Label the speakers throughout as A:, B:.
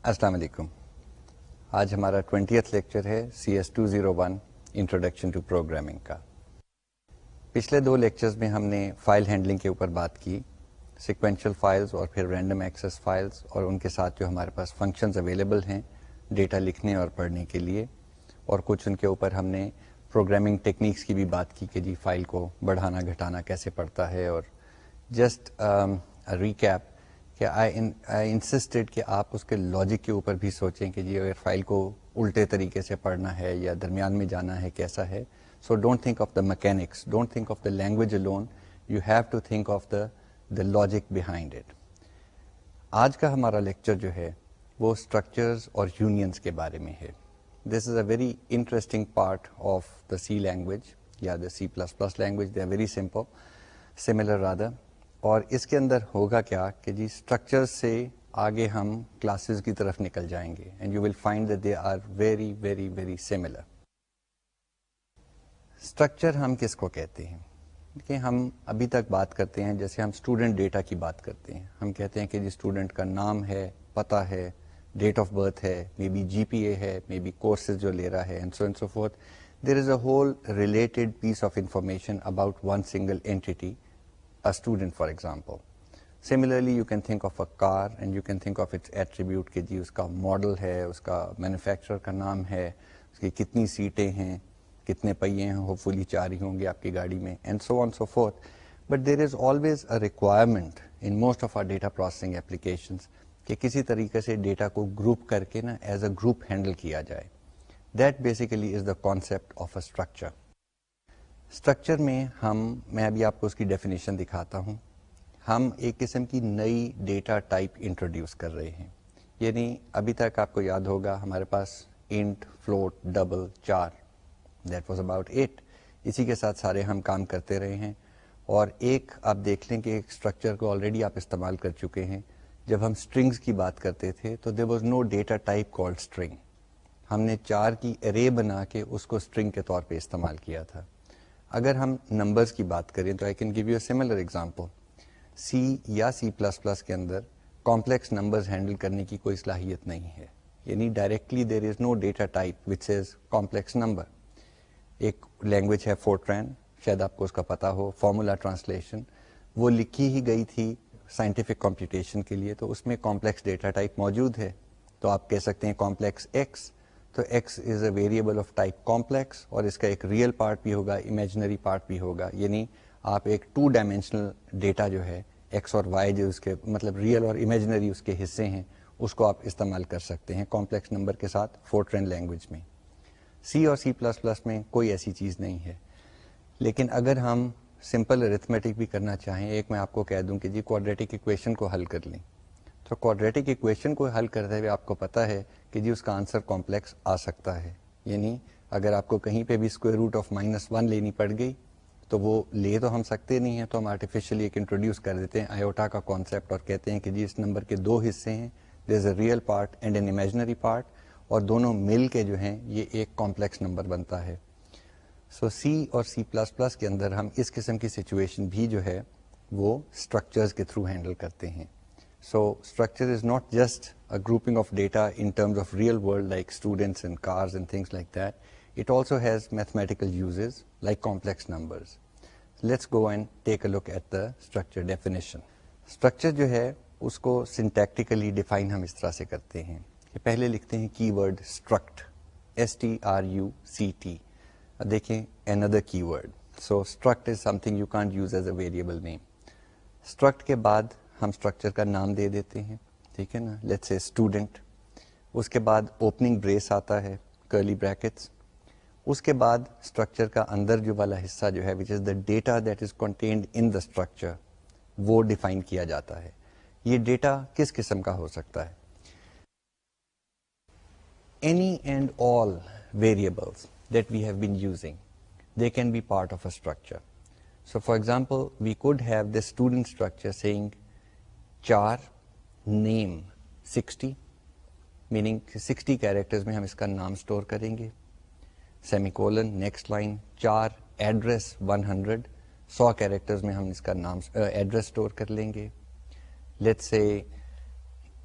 A: السلام علیکم. آج ہمارا 20th لیکچر ہے CS201 انٹروڈکشن ٹو پروگرامنگ کا. پچھلے 2 لیکچرز میں ہم نے فائل ہینڈلنگ کے اوپر بات کی, سیکوینشل فائلز اور پھر رینڈم ایکسیس فائلز, اور ان کے ساتھ جو ہمارے پاس فنکشنز اویلیبل ہیں ڈیٹا لکھنے اور پڑھنے کے لیے, اور کچھ ان کے اوپر ہم نے پروگرامنگ ٹیکنیکس کی بھی بات کی کہ جی فائل کو بڑھانا گھٹانا کیسے پڑتا ہے. اور جسٹ ریکیپ کہ آئی انسسٹڈ کہ آپ اس کے لاجک کے اوپر بھی سوچیں کہ جی اگر فائل کو الٹے طریقے سے پڑھنا ہے یا درمیان میں جانا ہے کیسا ہے. So don't think of the mechanics, don't think of the language alone, you have to think of the logic behind it. آج کا ہمارا لیکچر جو ہے وہ اسٹرکچرز اور یونینس کے بارے میں ہے. This is a very interesting part of the C language یا the C++ language. They are very simple, similar rather. اور اس کے اندر ہوگا کیا کہ جی اسٹرکچر سے آگے ہم کلاسز کی طرف نکل جائیں گے, and you will find that they are very very very similar. Structure ہم کس کو کہتے ہیں کہ ہم ابھی تک بات کرتے ہیں جیسے ہم اسٹوڈنٹ ڈیٹا کی بات کرتے ہیں. ہم کہتے ہیں کہ جی اسٹوڈنٹ کا نام ہے, پتہ ہے, ڈیٹ آف برتھ ہے, مے بی GPA ہے, مے بی کورسز جو لے رہا ہے, and so and so forth. There is a whole related piece of information about one single entity, a student for example. Similarly you can think of a car and you can think of its attribute کہ جی اس کا model ہے, اس کا manufacturer کا نام ہے, اس کی کتنی سیٹیں ہیں, کتنے پہیے ہیں, ہوپ فلی 4 ہی ہوں گے آپ کی گاڑی میں, and so on so forth. But there is always a requirement in most of our data processing applications کہ کسی طریقے سے ڈیٹا کو گروپ کر کے نا ایز اے گروپ ہینڈل کیا جائے. That basically is the concept of a structure. Structure میں میں ابھی آپ کو اس کی ڈیفینیشن دکھاتا ہوں. ہم ایک قسم کی نئی ڈیٹا ٹائپ انٹروڈیوس کر رہے ہیں. یعنی ابھی تک آپ کو یاد ہوگا ہمارے پاس int, float, double, 4, that was about 8. اسی کے ساتھ سارے ہم کام کرتے رہے ہیں. اور ایک آپ دیکھ لیں کہ ایک اسٹرکچر کو آلریڈی آپ استعمال کر چکے ہیں. جب ہم اسٹرنگس کی بات کرتے تھے تو there was no data type called string. ہم نے 4 کی ارے بنا کے اس کو اسٹرنگ کے طور پہ استعمال کیا تھا. اگر ہم نمبرز کی بات کریں تو I can give you a similar example. C یا C++ کے اندر کمپلیکس نمبرز ہینڈل کرنے کی کوئی صلاحیت نہیں ہے. یعنی directly there is no data type which is complex number. ایک لینگویج ہے فورٹرین, شاید آپ کو اس کا پتا ہو, فارمولا ٹرانسلیشن, وہ لکھی ہی گئی تھی سائنٹیفک کمپیوٹیشن کے لیے, تو اس میں کمپلیکس ڈیٹا ٹائپ موجود ہے. تو آپ کہہ سکتے ہیں کمپلیکس ایکس, تو x is a variable of type complex, اور اس کا ایک ریئل پارٹ بھی ہوگا, امیجنری پارٹ بھی ہوگا. یعنی آپ ایک 2 ڈائمینشنل ڈیٹا جو ہے ایکس اور وائی, جو اس کے مطلب ریئل اور امیجنری اس کے حصے ہیں, اس کو آپ استعمال کر سکتے ہیں کمپلیکس نمبر کے ساتھ فورٹرین لینگویج میں. سی اور C++ میں کوئی ایسی چیز نہیں ہے. لیکن اگر ہم سمپل ارتھمیٹک بھی کرنا چاہیں, ایک میں آپ کو کہہ دوں کہ جی کوڈریٹک ایکویشن کو حل کر لیں, تو کوڈریٹک ایکویشن کو حل کرتے ہوئے آپ کو پتا ہے کہ جی اس کا آنسر کمپلیکس آ سکتا ہے. یعنی اگر آپ کو کہیں پہ بھی اسکوائر روٹ آف -1 لینی پڑ گئی تو وہ لے تو ہم سکتے نہیں ہیں, تو ہم آرٹیفیشلی ایک انٹروڈیوس کر دیتے ہیں آئیوٹا کا کانسیپٹ, اور کہتے ہیں کہ جی اس نمبر کے 2 حصے ہیں, there is a real part and an imaginary part, اور دونوں مل کے جو ہیں یہ ایک کمپلیکس نمبر بنتا ہے. سو سی اور C++ کے اندر ہم اس قسم کی سچویشن بھی جو ہے وہ اسٹرکچرز کے تھرو ہینڈل کرتے ہیں. So structure is not just a grouping of data in terms of real world like students and cars and things like that. It also has mathematical uses like complex numbers. Let's go and take a look at the structure definition. Structure جو ہے اس کو syntactically define ہم اس طرح سے کرتے ہیں کہ پہلے لکھتے ہیں keyword struct, struct. دیکھیں another keyword. So struct is something you can't use as a variable name. Struct کے بعد ہم اسٹرکچر کا نام دے دیتے ہیں, ٹھیک ہے نا, لیٹس سے اسٹوڈنٹ. اس کے بعد اوپننگ بریس آتا ہے, کرلی بریکٹس. اس کے بعد اسٹرکچر کا اندر جو والا حصہ جو ہے which is the data that is contained in the structure, وہ ڈیفائن کیا جاتا ہے. یہ ڈیٹا کس قسم کا ہو سکتا ہے؟ Any and all variables that we have been using, they can be part of a structure. So for example, we could have the student structure saying 4 name 60, meaning 60 characters میں ہم اس کا نام اسٹور کریں گے. Semi colon, next line, 4 address 100 characters میں ہم اس کا نام ایڈریس اسٹور کر لیں گے. لیٹس سے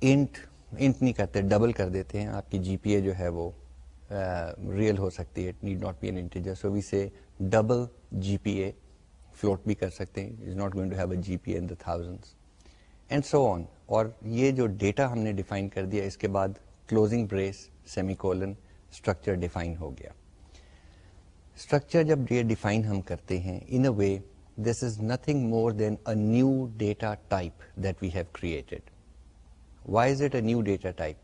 A: انٹ انٹ نہیں کرتے, ڈبل کر دیتے ہیں, آپ کی جی پی اے جو ہے وہ ریئل ہو سکتی ہے, it need not be an integer, so we say double G P a, float بھی کر سکتے ہیں, is not going to have a G P A in the thousands and so on. اور یہ جو ڈیٹا ہم نے ڈیفائن کر دیا, اس کے بعد closing brace semicolon, structure define ہو گیا. اسٹرکچر جب یہ ڈیفائن ہم کرتے ہیں, in a way this is nothing more than a new data type that we have created. Why is it a new data type?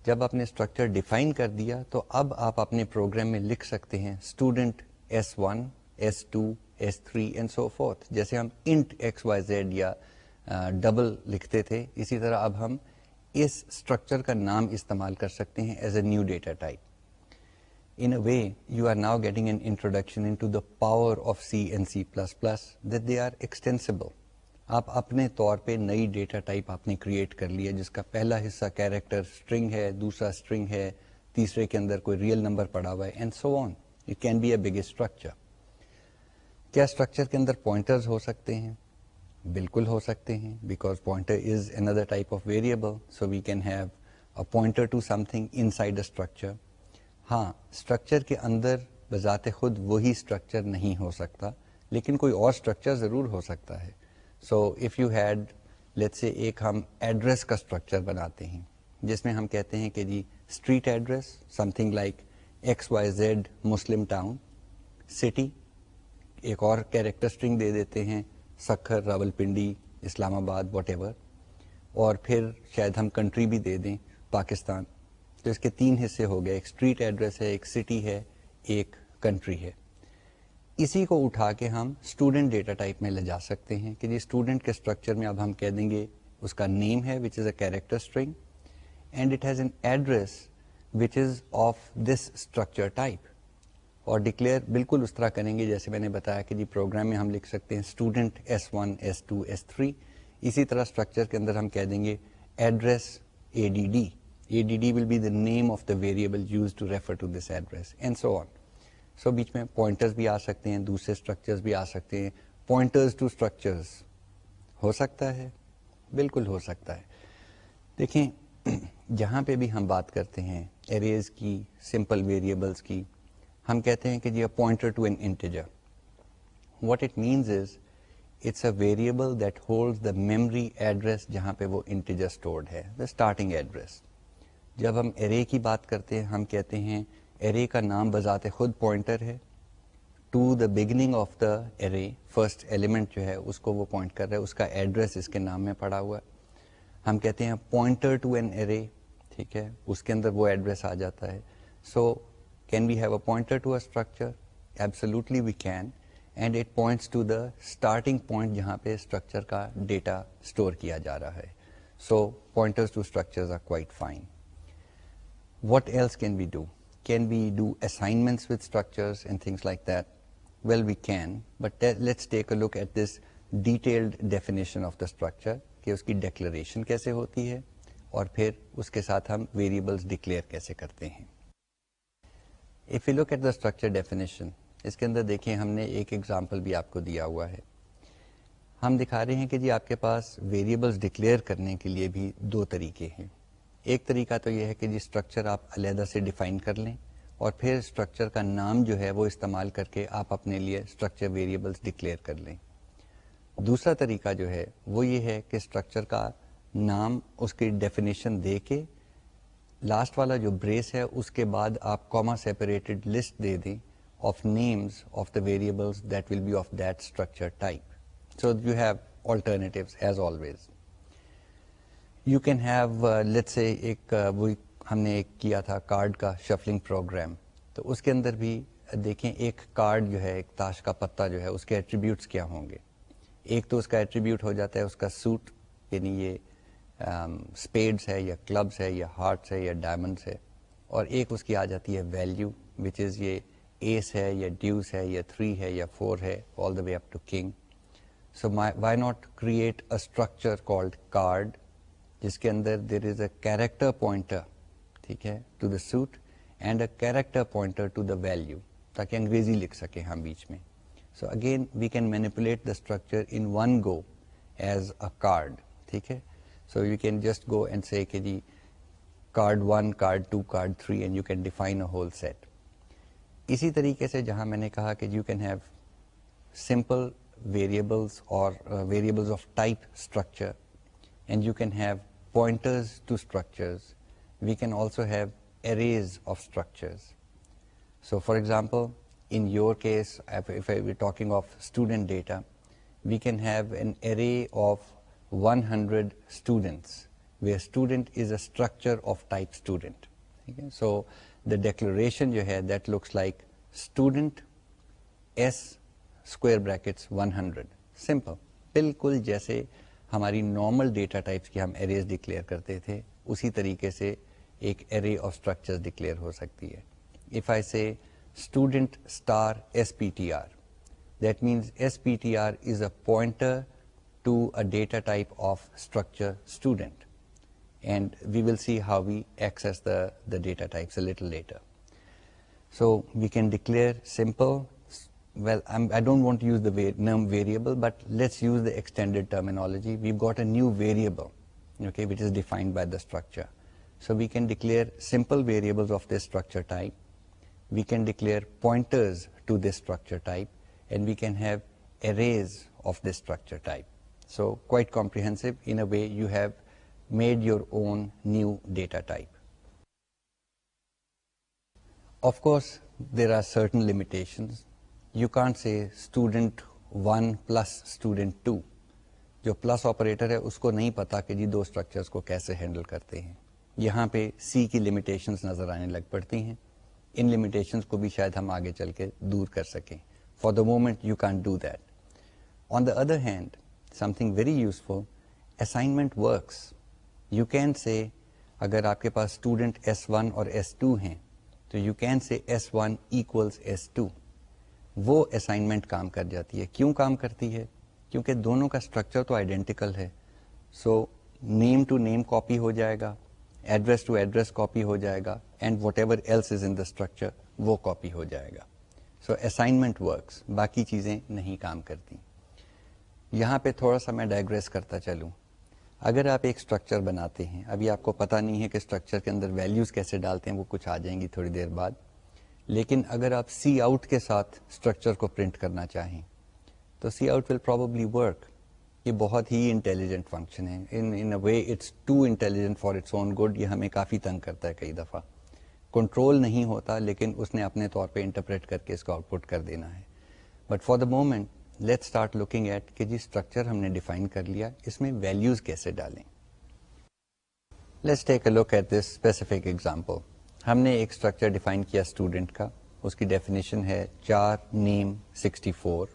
A: جب آپ نے اسٹرکچر ڈیفائن کر دیا تو اب آپ اپنے پروگرام میں لکھ سکتے ہیں student S1, S2, S3 and so fourth. جیسے ہم انٹ XYZ یا ڈبل لکھتے تھے, اسی طرح اب ہم اس اسٹرکچر کا نام استعمال کر سکتے ہیں as a new data type. In a way, you are now getting an introduction into the power of C and C++, that they are extensible. آپ اپنے طور پہ نئی ڈیٹا ٹائپ آپ نے کریٹ کر لی ہے, جس کا پہلا حصہ کیریکٹر اسٹرنگ ہے, دوسرا اسٹرنگ ہے, تیسرے کے اندر کوئی ریئل نمبر پڑا ہوا ہے, and so on. It can be a big structure. کیا اسٹرکچر کے اندر پوائنٹرز ہو سکتے ہیں؟ بالکل ہو سکتے ہیں, because pointer is another type of variable, so we can have a pointer to something inside a structure. ہاں, اسٹرکچر کے اندر بذات خود وہی اسٹرکچر نہیں ہو سکتا, لیکن کوئی اور اسٹرکچر ضرور ہو سکتا ہے. So if you had let's say ایک ہم ایڈریس کا اسٹرکچر بناتے ہیں, جس میں ہم کہتے ہیں کہ جی street address something like XYZ Muslim Town, city ایک اور کیریکٹر اسٹرنگ دے دیتے ہیں, سکھر, راولپنڈی, اسلام آباد, واٹ ایور, اور پھر شاید ہم کنٹری بھی دے دیں پاکستان. تو اس کے 3 حصے ہو گئے, ایک اسٹریٹ ایڈریس ہے, ایک سٹی ہے, ایک کنٹری ہے. اسی کو اٹھا کے ہم اسٹوڈنٹ ڈیٹا ٹائپ میں لے جا سکتے ہیں کہ جی اسٹوڈنٹ کے اسٹرکچر میں اب ہم کہہ دیں گے اس کا نیم ہے which is a character string, and it has an address which is of this structure type. اور ڈکلیئر بالکل اس طرح کریں گے جیسے میں نے بتایا کہ جی پروگرام میں ہم لکھ سکتے ہیں اسٹوڈنٹ S1, S2, S3. اسی طرح اسٹرکچر کے اندر ہم کہہ دیں گے address ADD. ADD will be the name of the variable used to refer to this address and so on. So بیچ میں پوائنٹرز بھی آ سکتے ہیں, دوسرے اسٹرکچرز بھی آ سکتے ہیں. پوائنٹرز ٹو اسٹرکچرز ہو سکتا ہے, بالکل ہو سکتا ہے. دیکھیں جہاں پہ بھی ہم بات کرتے ہیں اریز کی, سمپل ویریبلس کی, ہم کہتے ہیں کہ جی a pointer to an integer. What it means is it's a variable that holds the memory address جہاں پہ وہ integer stored ہے, the starting address. جب ہم ارے کی بات کرتے ہیں ہم کہتے ہیں ارے کا نام بذات خود پوائنٹر ہے, to the beginning of the array, first element جو ہے اس کو وہ پوائنٹ کر رہا ہے, اس کا ایڈریس اس کے نام میں پڑا ہوا ہے. ہم کہتے ہیں پوائنٹر ٹو این ارے, ٹھیک ہے, اس کے اندر وہ ایڈریس آ جاتا ہے. So can we have a pointer to a structure? Absolutely we can, and it points to the starting point جہاں پہ اسٹرکچر کا ڈیٹا اسٹور کیا جا رہا ہے. So pointers to structures are quite fine. What else can we do? Can we do assignments with structures and things like that? Well, we can, but let's take a look at this detailed definition of the structure, کہ اس کی declaration کیسے ہوتی ہے اور پھر اس کے ساتھ ہم variables declare کیسے کرتے ہیں. If we look at the structure definition, اس کے اندر دیکھیں ہم نے ایک ایگزامپل بھی آپ کو دیا ہوا ہے. ہم دکھا رہے ہیں کہ جی آپ کے پاس variables declare کرنے کے لیے بھی 2 طریقے ہیں. ایک طریقہ تو یہ ہے کہ جی اسٹرکچر آپ علیحدہ سے ڈیفائن کر لیں اور پھر اسٹرکچر کا نام جو ہے وہ استعمال کر کے آپ اپنے لیے اسٹرکچر ویریبلس ڈکلیئر کر لیں. دوسرا طریقہ جو ہے وہ یہ ہے کہ اسٹرکچر کا نام اس کی ڈیفینیشن دے کے لاسٹ والا جو بریس ہے اس کے بعد آپ کاما سیپریٹڈ لسٹ دے دیں of names of the variables that will be of that structure type. So you have alternatives as always. You can have let's say ایک وہی ہم نے ایک کیا تھا کارڈ کا شفلنگ پروگرام, تو اس کے اندر بھی دیکھیں ایک کارڈ جو ہے, ایک تاش کا پتا جو ہے, اس کے ایٹریبیوٹس کیا ہوں گے. ایک تو اس کا ایٹریبیوٹ ہو جاتا ہے اس کا سوٹ, یعنی یہ اسپیڈس ہے یا کلبس ہے یا ہارٹس ہے یا ڈائمنڈس ہے, اور ایک اس کی آ جاتی ہے ویلیو وچ از یہ ایس ہے یا ڈیوس ہے یا 3 ہے یا 4 ہے, all the way up to king. So why not create a structure called card جس کے اندر دیر از اے کیریکٹر پوائنٹر, ٹھیک ہے, to the suit and a character pointer to the value, تاکہ انگریزی لکھ سکیں ہم بیچ میں. So again we can manipulate the structure in one go as a card, ٹھیک ہے. So you can just go and say کہ جی card 1, card 2, card 3 and you can define a whole set. اسی طریقے سے جہاں میں نے کہا کہ you can have simple variables or variables of type structure and you can have pointers to structures, we can also have arrays of structures. So for example, in your case, if we're talking of student data, we can have an array of 100 students where student is a structure of type student. Okay? So the declaration you have that looks like student s square brackets 100. Simple. بالکل جیسے ہماری normal data types کی ہم arrays declare کرتے تھے اسی طریقے سے ایک ارے آف اسٹرکچر ڈکلیئر ہو سکتی ہے. If I say student star s P T r, that means s P T r is a pointer to a data type of structure student, and we will see how we access the data types a little later. So we can declare simple, well, I don't want to use the num variable, but let's use the extended terminology. We've got a new variable, okay, which is defined by the structure. So we can declare simple variables of this structure type. We can declare pointers to this structure type, and we can have arrays of this structure type. So quite comprehensive. In a way, you have made your own new data type. Of course, there are certain limitations. You can't say student 1 plus student 2. جو plus operator ہے اس کو نہیں پتا کہ جی دو structures کو کیسے handle کرتے ہیں. یہاں پہ سی کی لمیٹیشنز نظر آنے لگ پڑتی ہیں. ان لمیٹیشنز کو بھی شاید ہم آگے چل کے دور کر سکیں. For the moment you can't do that. On the other hand, some thing very useful, assignment works. You can سے اگر آپ کے پاس اسٹوڈنٹ S1 اور S2 ہیں تو you can say S1 equals S2. وہ اسائنمنٹ کام کر جاتی ہے. کیوں کام کرتی ہے؟ کیونکہ دونوں کا اسٹرکچر تو آئیڈینٹیکل ہے. سو نیم ٹو نیم کاپی ہو جائے گا, ایڈریس ٹو ایڈریس کاپی ہو جائے گا, and whatever else is in the structure وہ کاپی ہو جائے گا. سو اسائنمنٹ ورکس, باقی چیزیں نہیں کام کرتی. یہاں پہ تھوڑا سا میں ڈائگریس کرتا چلوں. اگر آپ ایک اسٹرکچر بناتے ہیں, ابھی آپ کو پتہ نہیں ہے کہ اسٹرکچر کے اندر ویلیوز کیسے ڈالتے ہیں, وہ کچھ آ جائیں گی تھوڑی دیر بعد. لیکن اگر آپ سی آؤٹ کے ساتھ اسٹرکچر کو پرنٹ کرنا چاہیں تو cout will probably work. یہ بہت ہی انٹیلیجنٹ فنکشن ہے. In a way it's too intelligent for its own good. یہ ہمیں کافی تنگ کرتا ہے کئی دفعہ. کنٹرول نہیں ہوتا لیکن اس نے اپنے طور پہ انٹرپریٹ کر کے اس کو آؤٹ پٹ کر دینا ہے. But for the moment let's start looking at کہ جی اسٹرکچر ہم نے ڈیفائن کر لیا, اس میں ویلیوز کیسے ڈالیں. Let's take a look at this specific example. ہم نے ایک اسٹرکچر ڈیفائن کیا اسٹوڈنٹ کا. اس کی ڈیفینیشن ہے 4 نیم 64,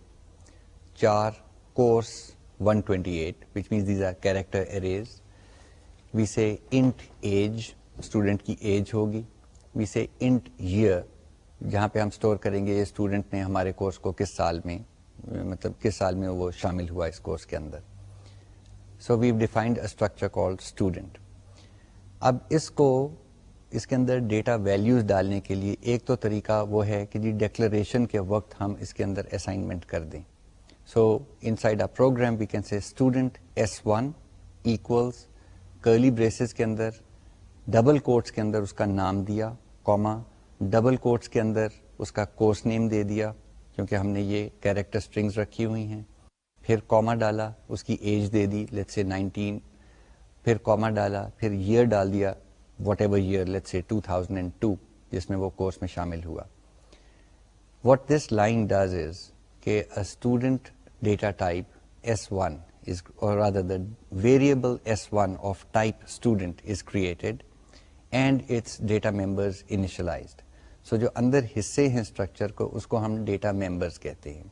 A: 4 course 128, which means these are character arrays. We say int age, student کی ایج ہوگی. We say int year, جہاں پہ ہم اسٹور کریں گے یہ اسٹوڈنٹ نے ہمارے کورس کو کس سال میں, مطلب کس سال میں وہ شامل ہوا اس کورس کے اندر. So we've defined a structure called student. اب اس کے اندر ڈیٹا ویلیوز ڈالنے کے لیے ایک تو طریقہ وہ ہے کہ جی ڈیکلریشن کے وقت ہم اس کے اندر اسائنمنٹ کر دیں. So inside a program we can say student S1 equals curly braces کے اندر ڈبل کوٹس کے اندر اس کا نام دیا, کوما ڈبل کوٹس کے اندر اس کا کورس نیم دے دیا کیونکہ ہم نے یہ کیریکٹر اسٹرنگز رکھی ہوئی ہیں. پھر کوما ڈالا, اس کی age they the let's say 19, پھر کوما ڈالا, پھر ایئر ڈال دیا what ever year let's say 2002 جس میں وہ کورس میں شامل ہوا. What this line does is کہ student data type S1 is, or rather the variable S1 of type student is created and its data members initialized. So جو اندر حصے ہیں اسٹرکچر کو اس کو ہم ڈیٹا ممبرس کہتے ہیں.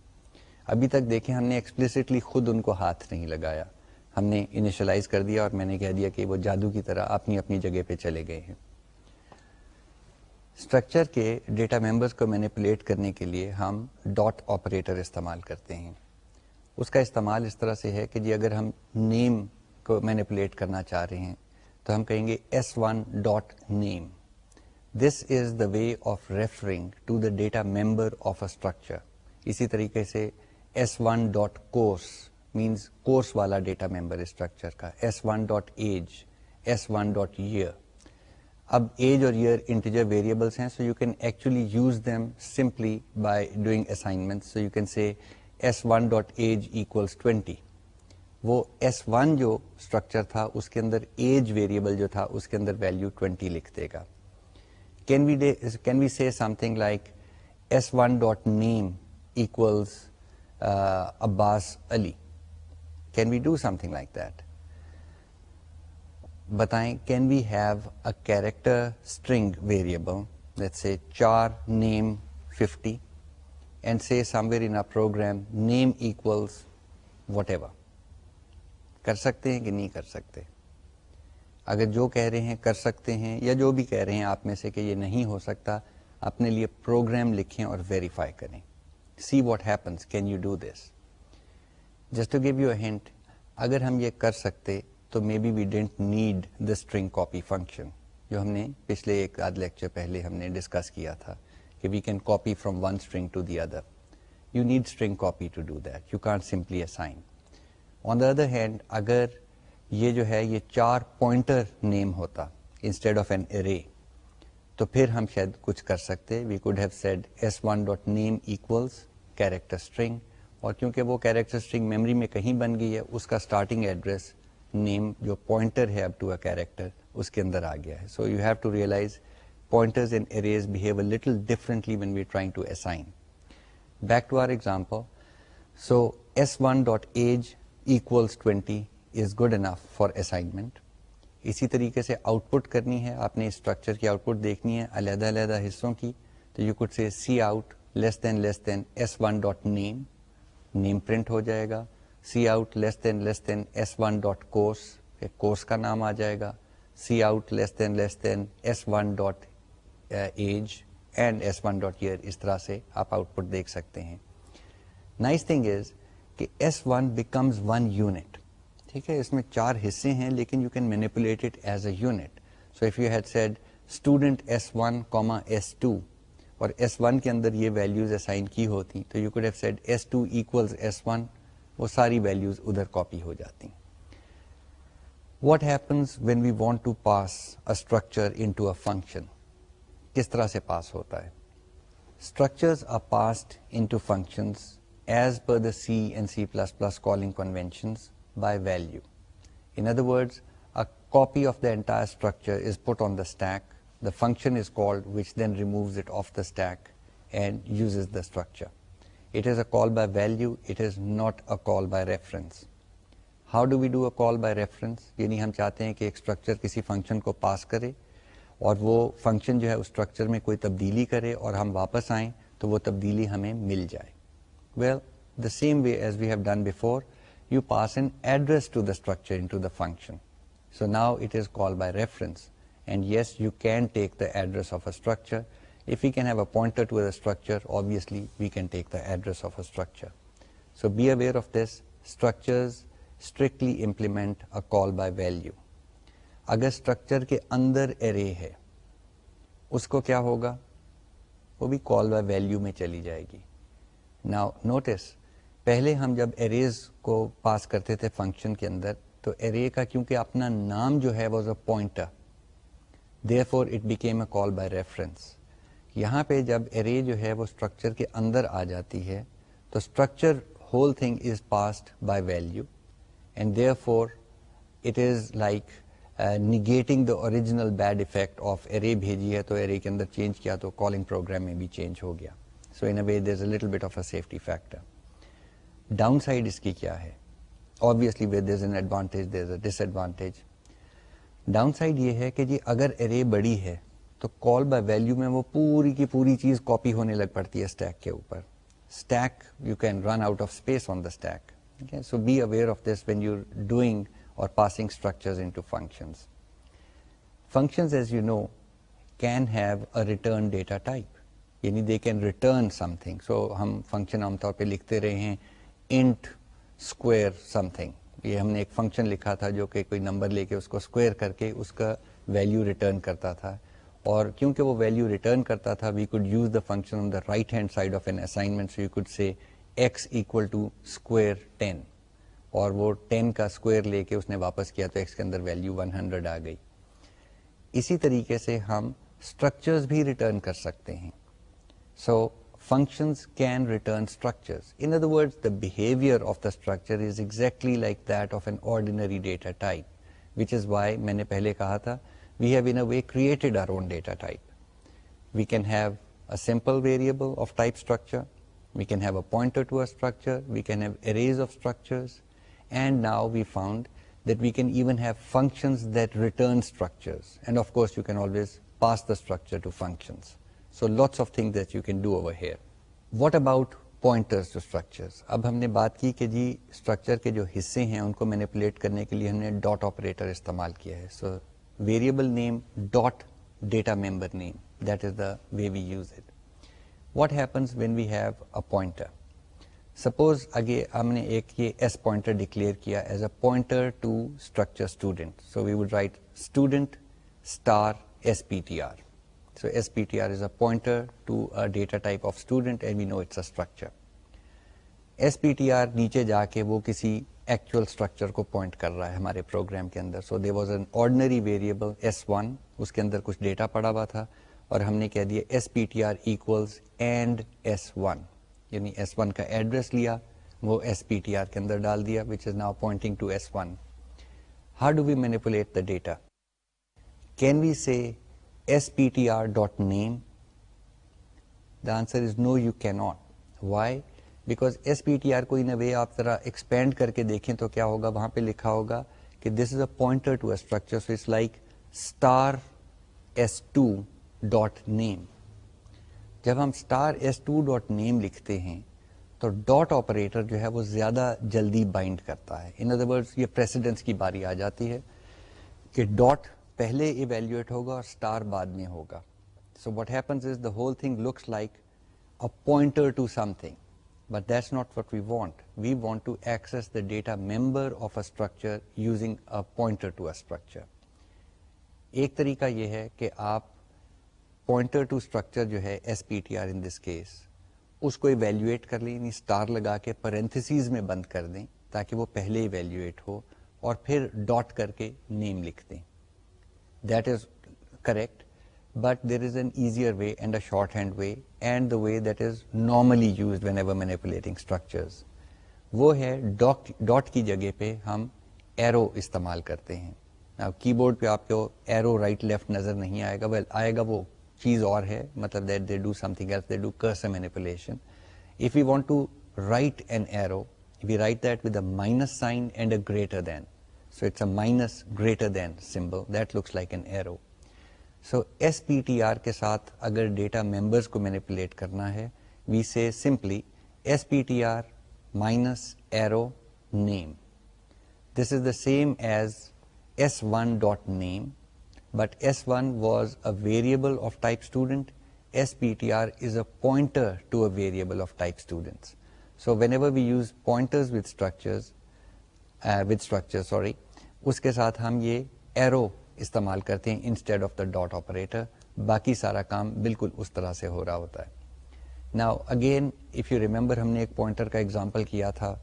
A: ابھی تک دیکھیں ہم نے ایکسپلیسٹلی خود ان کو ہاتھ نہیں لگایا, ہم نے انیشلائز کر دیا اور میں نے کہہ دیا کہ وہ جادو کی طرح اپنی اپنی جگہ پہ چلے گئے ہیں. اسٹرکچر کے ڈیٹا ممبرس کو مینیپولیٹ کرنے کے لیے ہم ڈاٹ آپریٹر استعمال کرتے ہیں. اس کا استعمال اس طرح سے ہے کہ جی اگر ہم نیم کو مینیپولیٹ کرنا چاہ رہے ہیں تو ہم کہیں گے S1 dot name. This is the way of referring to the data member of a structure. اسی طریقے سے S1 dot course means course والا ڈیٹا ممبر اسٹرکچر کا, S1 dot age, S1 dot year. اب ایج اور year integer variables ہیں, so you can actually use them simply by doing assignment. So you can say S1 dot age equals 20. وہ S1 جو structure تھا اس کے اندر age variable جو تھا اس کے اندر ویلو 20 لکھ دے گا. Can we say something like S1 dot name equals Abbas Ali. Can we do something like that? بتائیں, can we have a character string variable let's say char name 50 and say somewhere in program name equals what. کر سکتے ہیں کہ نہیں کر سکتے؟ اگر جو کہہ رہے ہیں کر سکتے ہیں, یا جو بھی کہہ رہے ہیں آپ میں سے کہ یہ نہیں ہو سکتا, اپنے لیے پروگرام لکھیں اور ویریفائی کریں. See what happens, can you do this? Just to give you a hint, اگر ہم یہ کر سکتے تو maybe we didn't need the string copy function جو ہم نے پچھلے ایک آدھ لیکچر پہلے ہم نے ڈسکس کیا تھا کہ we can copy from one string to the other. You need string copy to do that, you can't simply assign. On the other hand, اگر یہ جو ہے یہ چار پوائنٹر نیم ہوتا انسٹیڈ آف این ارے, تو پھر ہم شاید کچھ کر سکتے. We could have said S1 dot name equals character string, اور کیونکہ وہ کیریکٹر اسٹرنگ میموری میں کہیں بن گئی ہے, اس کا اسٹارٹنگ ایڈریس نیم جو پوائنٹر ہے اب ٹو اے کیریکٹر اس کے اندر آ گیا ہے. So you have to realize pointers in arrays behave a little differently when we're trying to assign. Back to our example. So S1.age equals 20 is good enough for assignment. اسی طریقے سے out put کرنی ہے, آپ نے structure کی out put دیکھنی ہے علیحدہ علیحدہ حصوں کی, تو یو کوڈ سے سی آؤٹ لیس دین S1.name, نیم پرنٹ ہو جائے گا. سی آؤٹ لیس دین S1.course, کورس کا نام آ جائے گا. C out less then S1.age and S1.year. اس طرح سے آپ آؤٹ پٹ دیکھ سکتے ہیں. نائس تھنگ از کہ S1 بیکمز ون یونٹ. ٹھیک ہے, اس میں چار حصے ہیں لیکن you can manipulate it as a unit. So if you had said student S1, S2 اور S1 کے اندر یہ ویلیوز اسائن کی ہوتی تو you could have sad S2 equals S1, وہ ساری ویلیوز ادھر کاپی ہو جاتی. What happens when we want to pass a structure into a function? کس طرح سے پاس ہوتا ہے؟ Structures are passed into functions as per the C and C++ calling conventions by value. In other words, a copy of the entire structure is put on the stack. The function is called, which then removes it off the stack and uses the structure. It is a call by value. It is not a call by reference. How do we do a call by reference? یعنی ہم چاہتے ہیں کہ ایک structure کسی function کو پاس کرے اور وہ فنکشن جو ہے اس اسٹرکچر میں کوئی تبدیلی کرے اور ہم واپس آئیں تو وہ تبدیلی ہمیں مل جائے. Well, the same way as we have done before, you pass an address to the structure into the function. So now it is called by reference. And yes, you can take the address of a structure. If we can have a pointer to a structure, obviously we can take the address of a structure. So be aware of this. Structures strictly implement a call by value. اگر structure کے اندر ارے ہے اس کو کیا ہوگا؟ وہ بھی call by value میں چلی جائے گی. ناؤ نوٹس, پہلے ہم جب اریز کو پاس کرتے تھے فنکشن کے اندر تو ارے کا کیونکہ اپنا نام جو ہے was a pointer, therefore it became a call by reference. یہاں پہ جب ارے جو ہے وہ اسٹرکچر کے اندر آ جاتی ہے تو structure whole thing is passed by value. And therefore, it is like negating the original bad effect of array بھیجی ہے تو array کے اندر چینج کیا تو calling program میں بھی چینج ہو گیا. So in a way there's a little bit of a safety factor. Downside اس کی کیا ہے؟ Obviously where there's an advantage there's a disadvantage. Downside یہ ہے کہ جی اگر array بڑی ہے تو call by value میں وہ پوری کی پوری چیز کاپی ہونے لگ پڑتی ہے stack کے اوپر. Stack you can run out of space on the stack. Okay, so be aware of this when you're doing or passing structures into functions. Functions, as you know, can have a return data type. یعنی they can return something. So ہم function عام طور پہ لکھتے رہے ہیں int square something. یہ ہم نے ایک function لکھا تھا جو کہ کوئی نمبر لے کے اس کو square کر کے اس کا value return کرتا تھا, اور کیونکہ وہ value return کرتا تھا we could use the function on the right hand side of an assignment. So you could say x equal to square 10, اور وہ 10 کا اسکوئر لے کے اس نے واپس کیا تو x کے اندر ویلیو 100 آ گئی. اسی طریقے سے ہم اسٹرکچرز بھی ریٹرن کر سکتے ہیں. سو functions can return structures. In other words, the behavior of the structure is exactly like that of an ordinary data type, which is why میں نے پہلے کہا تھا we have in a way created our own data type. We can have a simple variable of type structure, we can have a pointer to a structure, we can have arrays of structures, and now we found that we can even have functions that return structures, and of course you can always pass the structure to functions. So lots of things that you can do over here. What about pointers to structures? اب ہم نے بات کی کہ جی structure کے جو حصے ہیں ان کو مینیپولیٹ کرنے کے لیے ہم نے ڈاٹ آپریٹر استعمال کیا ہے. So variable name dot data member name, that is the way we use it. What happens when we have a pointer? Suppose اگے ہم نے ایک یہ ایس پوائنٹر ڈکلیئر کیا as a pointer to structure student. So we would write student star s P T r. So SPTR is a pointer to a data type of student and we know it's a structure. SPTR نیچے جا کے وہ کسی actual structure کو point کر رہا ہے ہمارے پروگرام کے اندر. سو there was an ordinary variable S1, اس کے اندر کچھ ڈیٹا پڑا ہوا تھا اور ہم نے کہہ دیا SPTR equals and S1, یعنی S1 کا ایڈریس لیا, وہ SPTR کے اندر ڈال دیا which is now pointing to S1. How do we manipulate the data? Can we say SPTR.name? The answer is no, you cannot. Why? Because SPTR کو in a way آپ ذرا expand کر کے دیکھیں تو کیا ہوگا, وہاں پہ لکھا ہوگا کہ this is a pointer to a structure, so it's like star S2.name. جب ہم star S2.name لکھتے ہیں تو ڈاٹ آپریٹر جو ہے وہ زیادہ جلدی بائنڈ کرتا ہے. In other words, یہ precedence کی باری آ جاتی ہے کہ ڈاٹ پہلے ایویلیویٹ ہوگا اور اسٹار بعد میں ہوگا. So what happens is the whole thing looks like a pointer to something, but that's not what we want. We want to access the data member of a structure using a pointer to a structure. ایک طریقہ یہ ہے کہ آپ pointer to structure جو ہے S P T R in this case, اس کو ایویلیویٹ کر لیں, یعنی اسٹار لگا کے پیرنتھیسیز میں بند کر دیں تاکہ وہ پہلے ایویلیویٹ ہو, اور پھر ڈاٹ کر کے نیم لکھ دیں. That is correct, but there is an easier way and a shorthand way and the way that is normally used whenever manipulating structures. وہ ہے ڈاٹ کی جگہ پہ ہم ایرو استعمال کرتے ہیں. کی بورڈ پہ آپ کو ایرو رائٹ لیفٹ نظر نہیں آئے گا, well آئے گا, وہ چیز اور ہے, مطلب that they do something else, they do cursor manipulation. If we want to write an arrow, we write that with a minus sign and a greater than. So it's a minus greater than symbol that looks like an arrow. So SPTR کے ساتھ اگر data members کو manipulate کرنا ہے, we say simply SPTR minus arrow name. This is the same as S1.name, but S1 was a variable of type student. SPTR is a pointer to a variable of type students. So whenever we use pointers with structures, اس کے ساتھ ہم یہ arrow استعمال کرتے ہیں instead of the dot operator. باقی سارا کام بالکل اس طرح سے ہو رہا ہوتا ہے. Now again if you remember, ہم نے ایک پوائنٹر کا ایگزامپل کیا تھا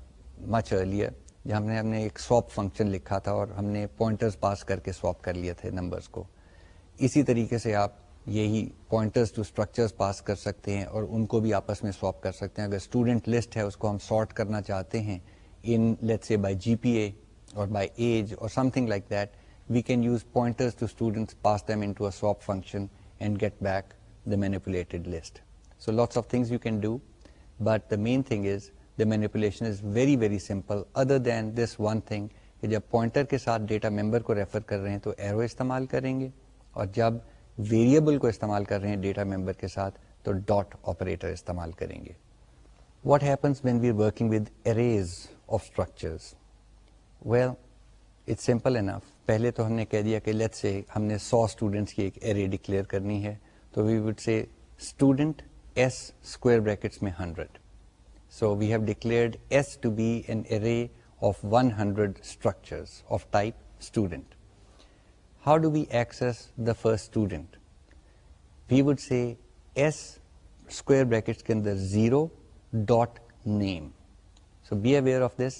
A: مچ ارلیئر, جہاں ہم نے ایک سواپ فنکشن لکھا تھا اور ہم نے پوائنٹرز پاس کر کے سواپ کر لیے تھے نمبرز کو. اسی طریقے سے آپ یہی پوائنٹرز ٹو اسٹرکچرز پاس کر سکتے ہیں اور ان کو بھی آپس میں سواپ کر سکتے ہیں. اگر اسٹوڈنٹ لسٹ ہے اس کو ہم سارٹ کرنا چاہتے ہیں in let's say by GPA or by age or something like that, we can use pointers to students, pass them into a swap function and get back the manipulated list. So lots of things you can do, but the main thing is the manipulation is very very simple, other than this one thing کہ جب pointer کے ساتھ data member کو refer کر رہے ہیں تو arrow استعمال کریں گے, اور جب ویریبل کو استعمال کر رہے ہیں ڈیٹا ممبر کے ساتھ تو ڈاٹ آپریٹر استعمال کریں گے. What happens when we're working with arrays of structures? Well, it's simple enough. پہلے تو ہم نے کہہ دیا کہ let's say ہم نے 100 اسٹوڈنٹس کی ایک array ڈکلیئر کرنی ہے, تو we would say student s square brackets میں 100. So we have declared s to be an array of 100 structures of type student. How do we access the first student? We would say s square brackets کے اندر 0 dot name. So be aware of this,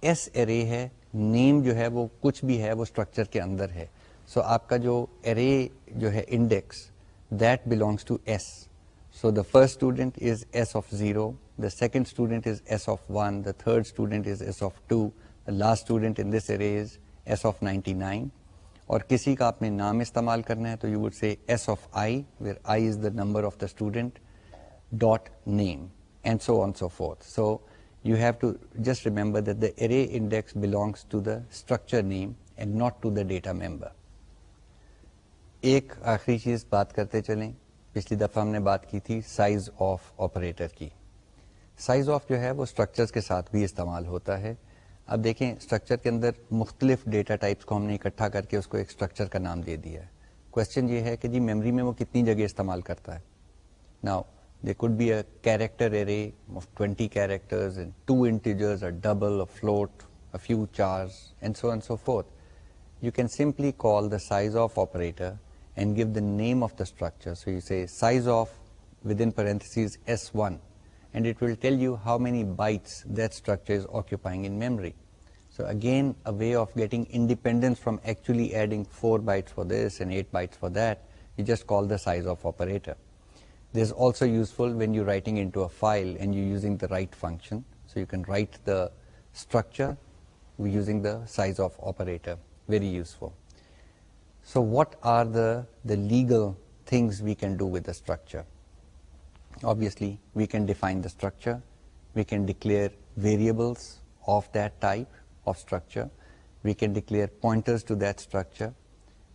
A: s array ہے, name جو ہے وہ کچھ بھی ہے وہ اسٹرکچر کے اندر ہے. سو آپ کا جو array جو ہے index that belongs to S. So the first student is S of 0, the second student is S of 1, the third student is S of 2, the last student in this array is S of 99. اور کسی کا آپ نے نام استعمال کرنا ہے تو you would say S of I, where I is the number of the student, dot name, and so on so forth. So you have to just remember that the array index belongs to the structure name and not to the data member. ایک آخری چیز بات کرتے چلیں. پچھلی دفعہ ہم نے بات کی تھی سائز آف آپریٹر کی. سائز آف جو ہے وہ اسٹرکچرز کے ساتھ بھی استعمال ہوتا ہے. اب دیکھیں اسٹرکچر کے اندر مختلف ڈیٹا ٹائپس کو ہم نے اکٹھا کر کے اس کو ایک اسٹرکچر کا نام دے دیا ہے. کوشچن یہ ہے کہ جی میموری میں وہ کتنی جگہ استعمال کرتا ہے. Now there could be a character array of 20 characters and 2 integers, a double, a float, a few chars, and so on and so forth. You can simply call the size of operator and give the name of the structure. So you say size of within parentheses S1, and it will tell you how many bytes that structure is occupying in memory. So again, a way of getting independence from actually adding 4 bytes for this and 8 bytes for that. You just call the size of operator. This is also useful when you're writing into a file and you're using the write function. So you can write the structure using the size of operator. Very useful. So what are the legal things we can do with the structure? Obviously, we can define the structure. We can declare variables of that type of structure. We can declare pointers to that structure.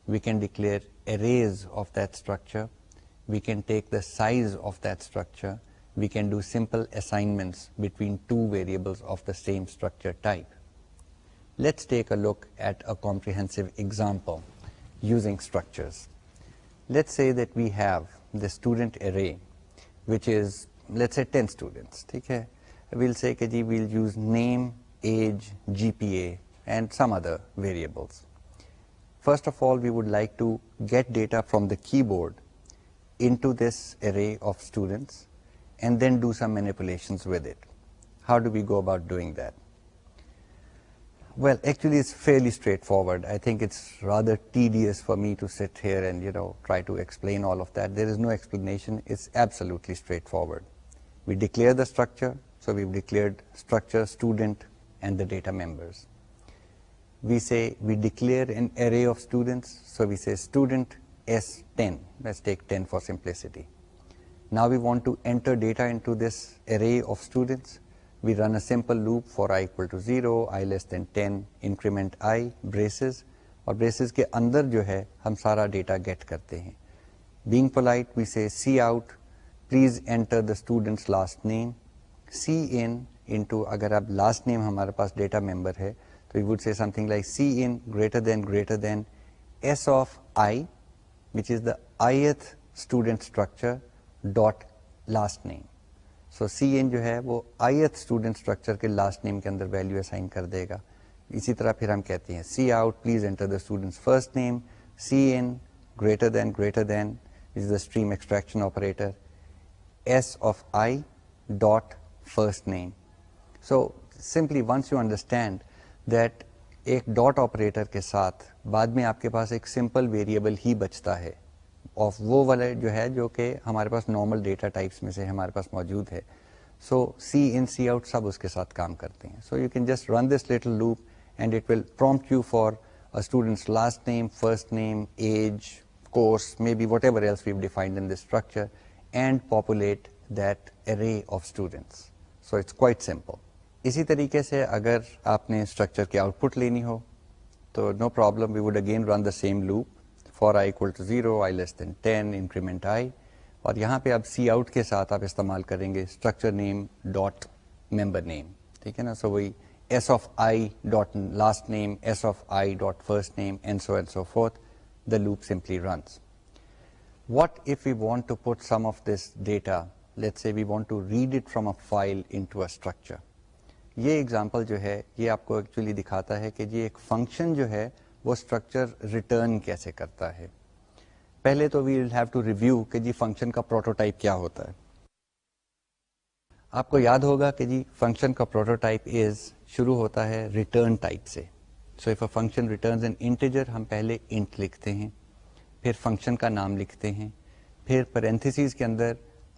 A: We can declare arrays of that structure. We can take the size of that structure. We can do simple assignments between two variables of the same structure type. Let's take a look at a comprehensive example using structures. Let's say that we have the student array, which is, let's say 10 students. Okay? We'll say that we'll use name, age, GPA, and some other variables. First of all, we would like to get data from the keyboard into this array of students and then do some manipulations with it. How do we go about doing that? Well, actually it's fairly straightforward. I think it's rather tedious for me to sit here and try to explain all of that. There is no explanation. It's absolutely straightforward. We declare the structure, so we've declared structure, student, and the data members. We say we declare an array of students, so we say student S10. Let's take 10 for simplicity. Now we want to enter data into this array of students. We run a simple loop for I equal to 0, I less than 10, increment I, braces, اور braces کے اندر جو ہے ہم سارا data get کرتے ہیں. Being polite, we say C out, please enter the student's last name. C in into, اگر اب last name ہمارے پاس ڈیٹا ممبر ہے تو we would say something like C in greater than S of I, which is the ith student structure, dot last name. So Cn جو ہے وہ ith student structure کے last نیم کے اندر value assign کر دے گا. اسی طرح پھر ہم کہتے ہیں cout please enter the students first name. Cin greater than is the stream extraction operator. S of I dot first name. So simply once you understand that ایک dot operator کے ساتھ بعد میں آپ کے پاس ایک simple variable ہی بچتا ہے آف وہ والے جو ہے جو کہ ہمارے پاس نارمل ڈیٹا ٹائپس میں سے ہمارے پاس موجود ہے. سو سی ان سی آؤٹ سب اس کے ساتھ کام کرتے ہیں. So you can just run this little loop and it will prompt you for students last name, first name, age, course, maybe whatever else we've defined in this structure and populate that array of students. So it's quite simple. اسی طریقے سے اگر آپ نے structure کی out put لینی ہو تو no problem, we would again run the same loop for I equal to 0, I less than 10, increment I, اور یہاں پہ اب سی آؤٹ کے ساتھ آپ استعمال کریں گے اسٹرکچر نیم ڈاٹ ممبر نیم. ٹھیک ہے نا. سو وہی s of I dot last name, s of I dot first name, and so forth. The loop simply runs. What if we want to put some of this data, let's say we want to read it from a file into a structure. یہ example جو ہے یہ آپ کو actually دکھاتا ہے کہ جی ایک فنکشن جو ہے وہ اسٹرکچر ریٹرن کیسے کرتا ہے. پہلے تو وی ول ہیو ٹو ریویو کہ جی فنکشن کا پروٹوٹائپ کیا ہوتا ہے. آپ کو یاد ہوگا کہ جی فنکشن کا پروٹوٹائپ شروع ہوتا ہے ریٹرن ٹائپ سے. So if a function returns an integer ہم پہلے انٹ لکھتے ہیں, پھر فنکشن کا نام لکھتے ہیں, پھر پیرنتھیسز کے اندر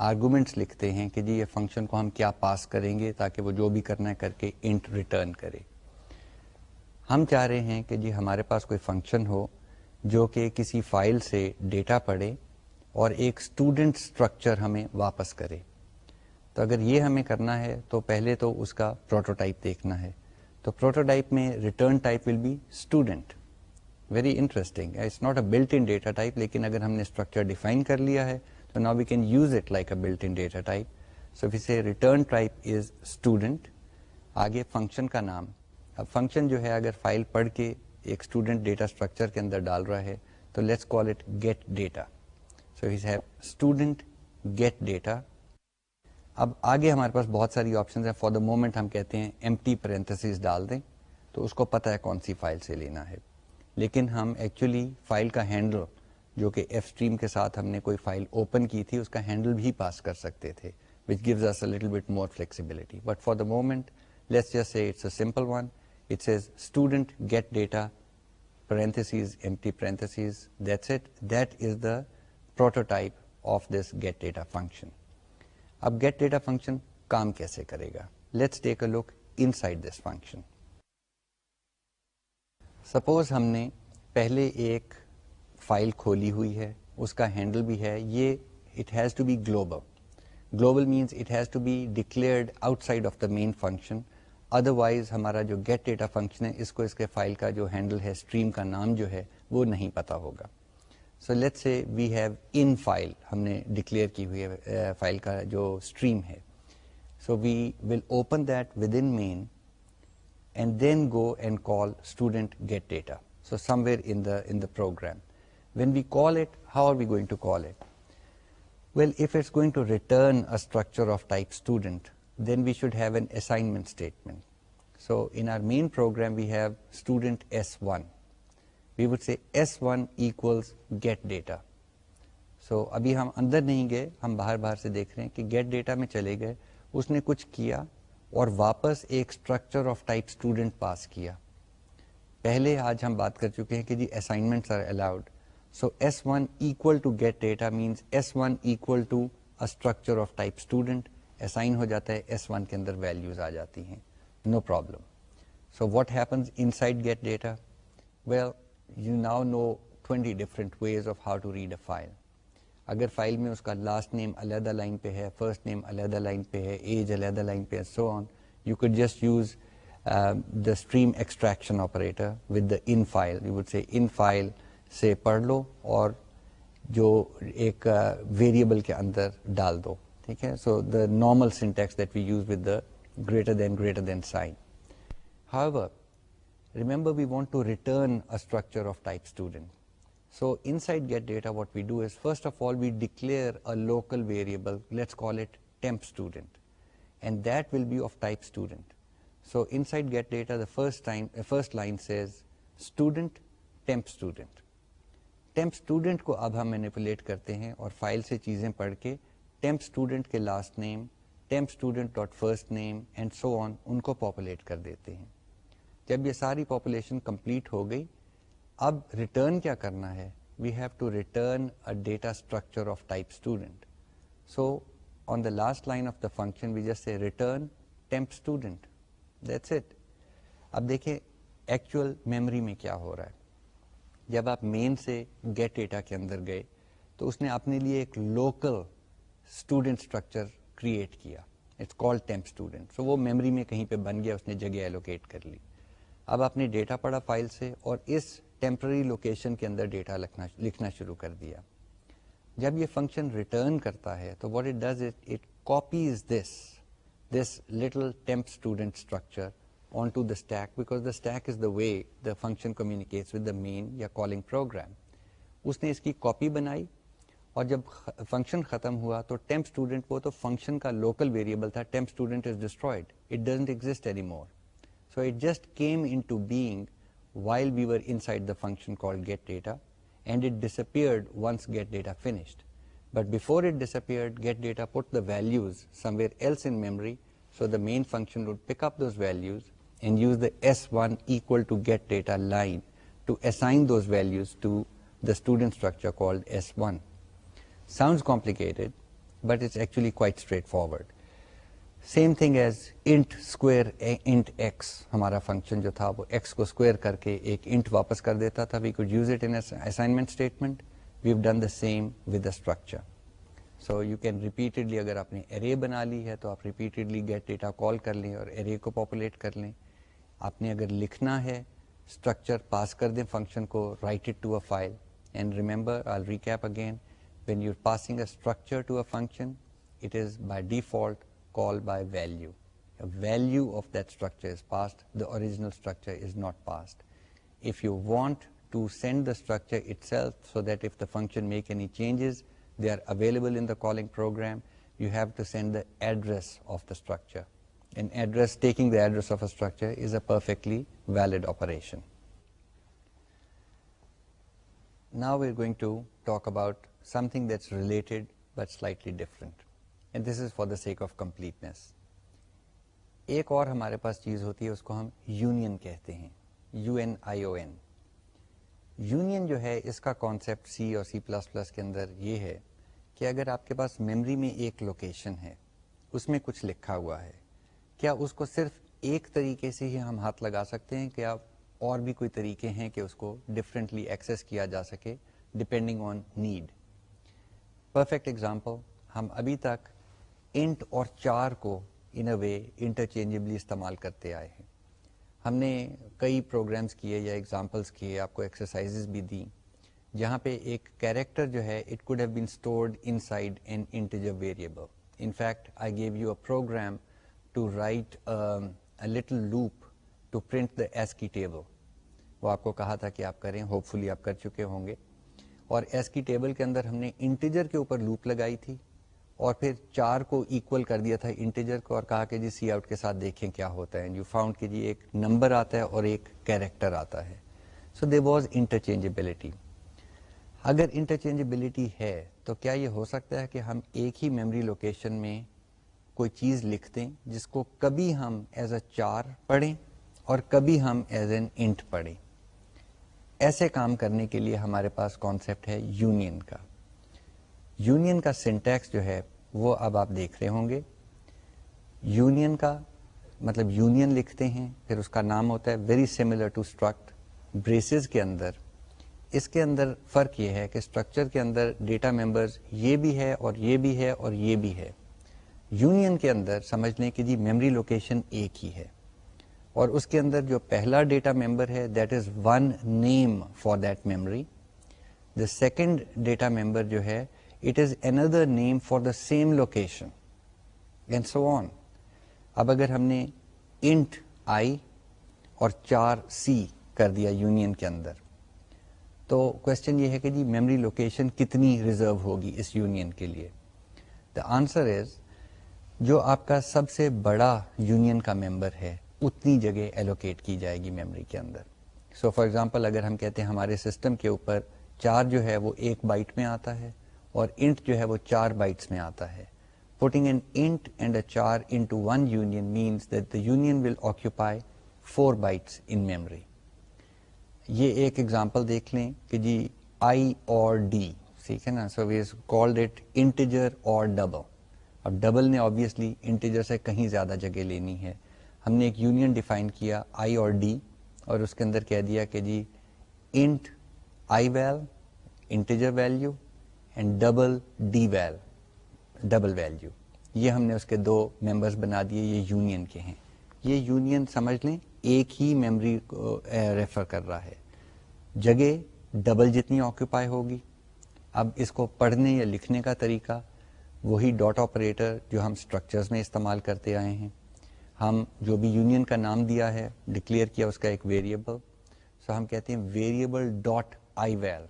A: آرگومنٹس لکھتے ہیں کہ جی یہ فنکشن کو ہم کیا پاس کریں گے تاکہ وہ جو بھی کرنا ہے کر کے انٹ ریٹرن کرے. ہم چاہ رہے ہیں کہ جی ہمارے پاس کوئی فنکشن ہو جو کہ کسی فائل سے ڈیٹا پڑھے اور ایک اسٹوڈنٹ اسٹرکچر ہمیں واپس کرے. تو اگر یہ ہمیں کرنا ہے تو پہلے تو اس کا پروٹوٹائپ دیکھنا ہے. تو پروٹوٹائپ میں return type will be student. Very interesting, it's not a built in data type, لیکن اگر ہم نے اسٹرکچر ڈیفائن کر لیا ہے تو now we can use it like a built in data type. So we say return type is student. آگے function کا نام. اب فنکشن جو ہے اگر فائل پڑھ کے ایک اسٹوڈنٹ ڈیٹا اسٹرکچر کے اندر ڈال رہا ہے تو let's call it get data. So we have student get data. اب آگے ہمارے پاس بہت ساری آپشنز ہیں. فار دا مومنٹ ہم کہتے ہیں ایمٹی پیرنتھیسز ڈال دیں تو اس کو پتہ ہے کون سی فائل سے لینا ہے. لیکن ہم ایکچولی فائل کا ہینڈل جو کہ ایف اسٹریم کے ساتھ ہم نے کوئی فائل اوپن کی تھی اس کا ہینڈل بھی پاس کر سکتے تھے, which gives us a little bit more flexibility. But for the moment, let's just say it's a simple one. It says student get data parentheses empty parentheses. That's it. That is the prototype of this get data function. اب get data function کام کیسے کرے گا؟ Let's take a look inside this function. Suppose ہم نے پہلے ایک file کھولی ہوئی ہے, اس کا ہینڈل بھی ہے, یہ it has to be global. Global means it has to be declared outside of the main function. Otherwise ہمارا جو گیٹ ڈیٹا فنکشن ہے اس کو اس کے فائل کا جو ہینڈل ہے, اسٹریم کا نام جو ہے وہ نہیں پتا ہوگا. سو let's say we have in file, ہم نے ڈکلیئر کی ہوئی ہے فائل کا جو اسٹریم ہے. So we will open that with in main and then go and call student get data. So somewhere in the program. When we call it, how are we going to call it? Well, if it's going to return a structure of type student, then we should have an assignment statement. So in our main program, we have student S1. We would say S1 equals get data. So ابھی ہم اندر نہیں گئے, ہم باہر سے دیکھ رہے ہیں کہ get data میں چلے گئے, اس نے کچھ کیا اور واپس ایک structure of type student pass کیا. پہلے آج ہم بات کر چکے ہیں کہ جی assignments are allowed. So S1 equal to get data means S1 equal to a structure of type student. assign ہو جاتا ہے, S1 کے اندر ویلیوز آ جاتی ہیں, no problem. So what happens inside get data? Well, you now know 20 different ways of how to read a file. اگر file میں اس کا last name علیحدہ line پہ ہے, فرسٹ نیم علیحدہ لائن پہ ہے, ایج علیحدہ لائن پہ ہے, so on, you could just use the stream extraction operator with the in file. You would say in file سے پڑھ لو اور جو ایک ویریبل کے اندر ڈال دو, ٹھیک ہے. So the normal syntax that we use with the greater than sign. However, remember we want to return a structure of type student. So inside get data what we do is first of all we declare a local variable, let's call it temp student, and that will be of type student. So inside get data the first line says student temp student. temp student کو اب ہم manipulate کرتے ہیں اور file سے چیزیں پڑھ کے temp student کے last name, temp student dot first name and so on ان کو پاپولیٹ کر دیتے ہیں. جب یہ ساری پاپولیشن کمپلیٹ ہو گئی, اب ریٹرن کیا کرنا ہے؟ We have to return a data structure of type student. So on the last line of the function we just say return temp student. That's it. اب دیکھیں ایکچوئل میموری میں کیا ہو رہا ہے. جب آپ مین سے گیٹ ڈیٹا کے اندر گئے تو اس نے اپنے لیے ایک لوکل اسٹوڈنٹ اسٹرکچر کریٹ کیا, اٹس کالڈ ٹیمپ اسٹوڈنٹ. سو وہ میموری میں کہیں پہ بن گیا, اس نے جگہ ایلوکیٹ کر لی. اب آپ نے ڈیٹا پڑھا فائل سے اور اس ٹیمپرری لوکیشن کے اندر ڈیٹا لکھنا شروع کر دیا. جب یہ فنکشن ریٹرن کرتا ہے تو what it does it copies this little temp student structure on to the stack, because the stack is the way the function communicates with the main یا کالنگ پروگرام. اس نے اس کی کاپی بنائی اور جب function ختم ہوا تو ٹیمپ اسٹوڈنٹ وہ تو فنکشن کا لوکل ویریبل تھا, temp student is destroyed, it doesn't exist any more. So it just came into being while we were inside the function called getData, and it disappeared once getData finished. But before it disappeared, getData put the values somewhere else in memory, so the main function would pick up those values and use the S1 equal to get data line to assign those values to the student structure called S1. Sounds complicated, but it's actually quite straightforward. Same thing as int square int x. ہمارا function جو تھا وہ x کو square کر کے ایک int واپس کر دیتا تھا. We could use it in an assignment statement. We've done the same with the structure. So you can repeatedly, اگر آپ نے array بنا لی ہے تو آپ repeatedly get data call کر لیں اور array کو populate کر لیں. آپ نے اگر لکھنا ہے structure pass کر دیں function کو, write it to a file. And remember, I'll recap again, when you're passing a structure to a function, it is by default called by value. A value of that structure is passed, the original structure is not passed. If you want to send the structure itself so that if the function make any changes, they are available in the calling program, you have to send the address of the structure. An address, taking the address of a structure is a perfectly valid operation. Now we're going to talk about something that's related but slightly different. And this is for the sake of completeness. ایک اور ہمارے پاس چیز ہوتی ہے, اس کو ہم union کہتے ہیں, UNION. یونین جو ہے اس کا کانسیپٹ سی اور C++ کے اندر یہ ہے کہ اگر آپ کے پاس میموری میں ایک لوکیشن ہے, اس میں کچھ لکھا ہوا ہے, کیا اس کو صرف ایک طریقے سے ہی ہم ہاتھ لگا سکتے ہیں, کیا اور بھی کوئی طریقے ہیں کہ اس کو ڈفرینٹلی ایکسیس کیا جا سکے depending on need. Perfect example, ہم ابھی تک انٹ اور چار کو ان اے وے انٹرچینجبلی استعمال کرتے آئے ہیں. ہم نے کئی پروگرامز کیے یا ایگزامپلس کیے, آپ کو ایکسرسائزز بھی دیں, جہاں پہ ایک کیریکٹر جو ہے it could have been stored inside an integer variable. In fact I gave you a program to write a little loop to print the ASCII table. وہ آپ کو کہا تھا کہ آپ کریں, ہوپ فلی آپ کر چکے ہوں گے. اور ASCII ٹیبل کے اندر ہم نے انٹیجر کے اوپر لوپ لگائی تھی اور پھر چار کو ایکول کر دیا تھا انٹیجر کو اور کہا کہ جی سی آؤٹ کے ساتھ دیکھیں کیا ہوتا ہے. یو فاؤنڈ کہ جی ایک نمبر آتا ہے اور ایک کیریکٹر آتا ہے. سو دیر واز انٹرچینجبلٹی. اگر انٹرچینجبلٹی ہے تو کیا یہ ہو سکتا ہے کہ ہم ایک ہی میموری لوکیشن میں کوئی چیز لکھ دیں جس کو کبھی ہم ایز اے چار پڑھیں اور کبھی ہم ایز این انٹ پڑھیں؟ ایسے کام کرنے کے لیے ہمارے پاس کانسیپٹ ہے یونین کا. یونین کا سنٹیکس جو ہے وہ اب آپ دیکھ رہے ہوں گے. یونین کا مطلب یونین لکھتے ہیں, پھر اس کا نام ہوتا ہے very similar to struct braces کے اندر. اس کے اندر فرق یہ ہے کہ اسٹرکچر کے اندر ڈیٹا ممبرز یہ بھی ہے اور یہ بھی ہے اور یہ بھی ہے. یونین کے اندر سمجھ لیں کہ جی میموری لوکیشن ایک ہی ہے اور اس کے اندر جو پہلا ڈیٹا ممبر ہے that is one name for that memory. The second data member جو ہے it is another name for the same location and so on. اب اگر ہم نے int I اور 4C کر دیا یونین کے اندر تو کوشچن یہ ہے کہ جی میموری لوکیشن کتنی ریزرو ہوگی اس یونین کے لیے. دا آنسر از جو آپ کا سب سے بڑا یونین کا ممبر ہے اتنی جگہ ایلوکیٹ کی جائے گی میموری کے اندر. سو فار ایگزامپل اگر ہم کہتے ہیں ہمارے سسٹم کے اوپر 4 جو ہے وہ 1 بائٹ میں آتا ہے اور انٹ جو ہے وہ 4 بائٹس میں آتا ہے. Putting an int and a char into one union means that the union will occupy 4 bytes in memory. یہ ایک ایگزامپل دیکھ لیں کہ جی I اور D, ٹھیک ہے نا. So we called it integer or double. اب ڈبل نے obviously انٹیجر سے کہیں زیادہ جگہ لینی ہے. ہم نے ایک یونین ڈیفائن کیا I اور D اور اس کے اندر کہہ دیا کہ جی int I val integer value and double D val double value. یہ ہم نے اس کے 2 ممبرز بنا دیے, یہ یونین کے ہیں. یہ یونین سمجھ لیں ایک ہی میموری کو ریفر کر رہا ہے, جگہ ڈبل جتنی آکوپائی ہوگی. اب اس کو پڑھنے یا لکھنے کا طریقہ وہی ڈاٹ آپریٹر جو ہم اسٹرکچرز میں استعمال کرتے آئے ہیں. ہم جو بھی یونین کا نام دیا ہے ڈکلیئر کیا اس کا ایک ویریبل, سو ہم کہتے ہیں ویریبل ڈاٹ آئی ویل,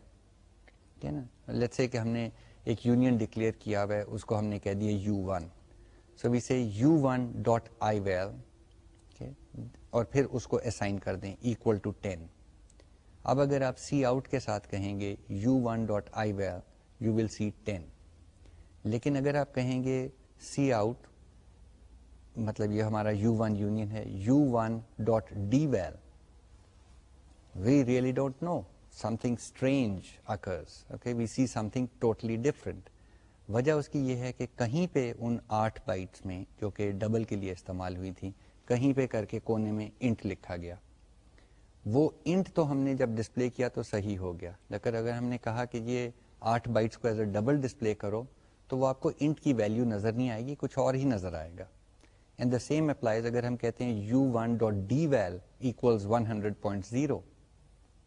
A: ٹھیک ہے نا. لیٹس سے کہ ہم نے ایک یونین ڈکلیئر کیا ہوا ہے, اس کو ہم نے کہہ دیا U1. سو وی سے U1 ڈاٹ آئی ویل اور پھر اس کو اسائن کر دیں equal to 10. اب اگر آپ سی آؤٹ کے ساتھ کہیں گے U1 dot I well you will see 10. لیکن اگر آپ کہیں گے سی آؤٹ مطلب یہ ہمارا U1 یونین ہے, U1.dval, we really don't know, something strange occurs, okay, we see something totally different. وجہ اس کی یہ ہے کہ کہیں پہ ان 8 بائٹس میں جو کہ ڈبل کے لیے استعمال ہوئی تھی, کہیں پہ کر کے کونے میں انٹ لکھا گیا. وہ انٹ تو ہم نے جب ڈسپلے کیا تو صحیح ہو گیا, لیکن اگر ہم نے کہا کہ یہ 8 بائٹس کو ایز اے ڈبل ڈسپلے کرو تو وہ آپ کو انٹ کی ویلیو نظر نہیں آئے گی, کچھ اور ہی نظر آئے گا. اینڈ دا سیم اپلائز اگر ہم کہتے ہیں U1.dval equals 100.0.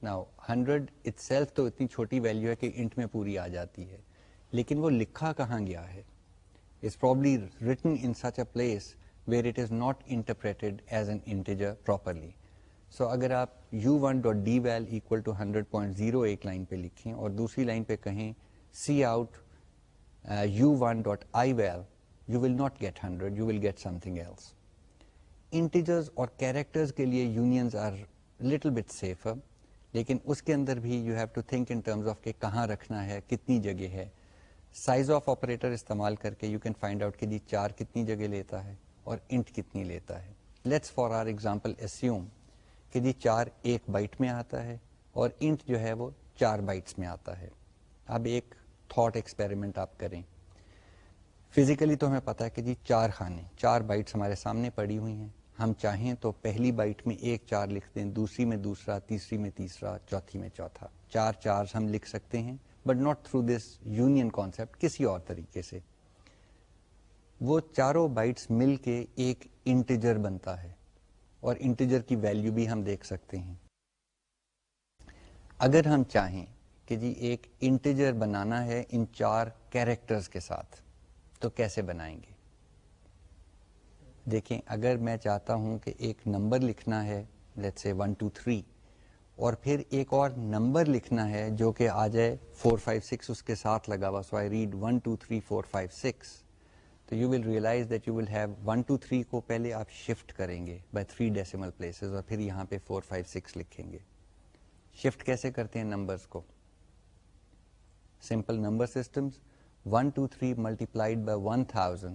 A: Now 100 itself تو اتنی چھوٹی ویلیو ہے کہ انٹ میں پوری آ جاتی ہے, لیکن وہ لکھا کہاں گیا ہے؟ It's probably written in such a place where it is not interpreted as an integer properly. So اگر آپ U1.dval equal to 100.0 ایک لائن پہ لکھیں اور دوسری لائن پہ کہیں cout U1.ival, you will not get 100, you will get something else. Integers اور characters کے لیے unions are little bit safer, لیکن اس کے اندر بھی you have to think in terms of کہ کہاں رکھنا ہے, کتنی جگہ ہے. سائز آف آپریٹر استعمال کر کے یو کین فائنڈ آؤٹ کہ جی 4 کتنی جگہ لیتا ہے اور انٹ کتنی لیتا ہے. Let's for our example assume کہ جی 4 ایک بائٹ میں آتا ہے اور انٹ جو ہے وہ 4 بائٹس میں آتا ہے. اب ایک تھاٹ ایکسپیریمنٹ آپ کریں. فزیکلی تو ہمیں پتا ہے کہ جی 4 خانے 4 بائٹس ہمارے سامنے پڑی ہوئی ہیں, ہم چاہیں تو پہلی بائٹ میں ایک 4 لکھ دیں, دوسری میں دوسرا, تیسری میں تیسرا, چوتھی میں چوتھا. 4 4 ہم لکھ سکتے ہیں, but not through this union concept, کسی اور طریقے سے. وہ چاروں بائٹس مل کے ایک انٹیجر بنتا ہے اور انٹیجر کی ویلیو بھی ہم دیکھ سکتے ہیں. اگر ہم چاہیں کہ جی ایک انٹیجر بنانا ہے ان 4 کیریکٹرز کے ساتھ تو کیسے بنائیں گے؟ دیکھیں, اگر میں چاہتا ہوں کہ ایک نمبر لکھنا ہے لیٹس سے 1 2 3 اور پھر ایک اور نمبر لکھنا ہے جو کہ آ جائے 4 5 6 اس کے ساتھ لگا ہوا, سو آئی ریڈ 1 2 3 4 5 6, تو you will realize that you will have 1 2 3 کو پہلے آپ شفٹ کریں گے بائی 3 ڈیسیمل پلیسز اور پھر یہاں پہ 4 5 6 لکھیں گے. شفٹ کیسے کرتے ہیں نمبرز کو؟ Simple number systems. 1 2 3 multiplied by 1000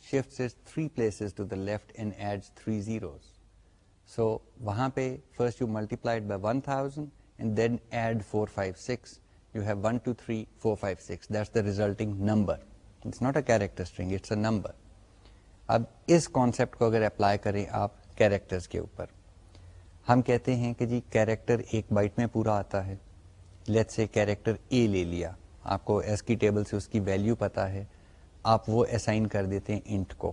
A: shifts it 3 places to the left and adds 3 zeros. So وہاں پہ first you multiplied by 1000 and then add 4 5 6, you have 1 2 3 4 5 6, that's the resulting number. It's not a character string, it's a number. اب اس concept کو اگر apply کریں آپ characters کے اوپر, ہم کہتے ہیں کہ جی کیریکٹر ایک بائٹ میں پورا آتا ہے. لیٹس سے کیریکٹر اے لے لیا, آپ کو ایس کی ٹیبل سے اس کی ویلیو پتا ہے, آپ وہ اسائن کر دیتے ہیں انٹ کو.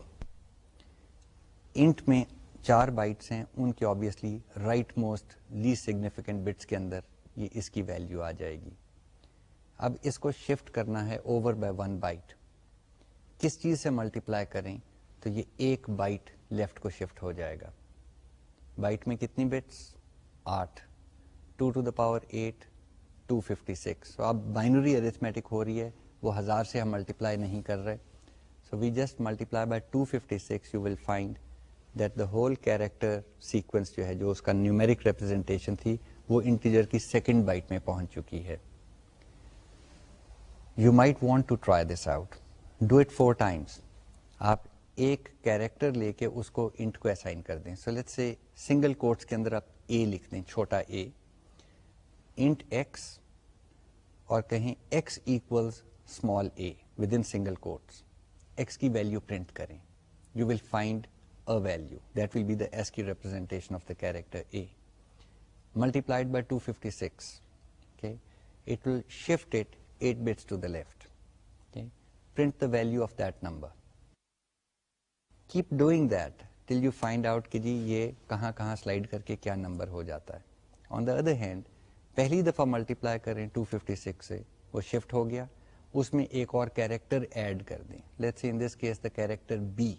A: انٹ میں 4 بائٹس ہیں, ان کے obviously right most least significant bits کے اندر یہ اس کی ویلیو آ جائے گی. اب اس کو شفٹ کرنا ہے اوور بائی 1 بائٹ. کس چیز سے ملٹیپلائی کریں تو یہ ایک بائٹ لیفٹ کو شفٹ ہو جائے گا. بائٹ میں کتنی بٹس؟ 8. 2 to the power 8 256. سو اب بائنری ارتھمیٹک ہو رہی ہے, وہ 1000 سے ہم ملٹیپلائی نہیں کر رہے. So we just multiply by 256, you will find that the whole character sequence جو ہے, جو اس کا نیومیرک ریپرزینٹیشن تھی, وہ انٹیجر کی سیکنڈ بائٹ میں پہنچ چکی ہے. You might want to try this out, do it 4 times. آپ ایک کیریکٹر لے کے اس کو انٹ کو اسائن کر دیں. So let's say single quotes کے اندر آپ اے لکھ دیں, چھوٹا اے, انٹ ایکس, اور کہیں x equals small a with in single quotes. X کی ویلیو پرنٹ کریں, you will find a value that will be the ASCII representation of the character A multiplied by 256. Okay, it will shift it 8 bits to the left. Okay, print the value of that number. Keep doing that till you find out کہ جی یہ کہاں کہاں slide کر کے کیا number ہو جاتا ہے. On the other hand, پہلی دفعہ ملٹیپلائی کریں 256 سے, وہ شفٹ ہو گیا, اس میں ایک اور کیریکٹر ایڈ کر دیں. Let's say in this case the character B.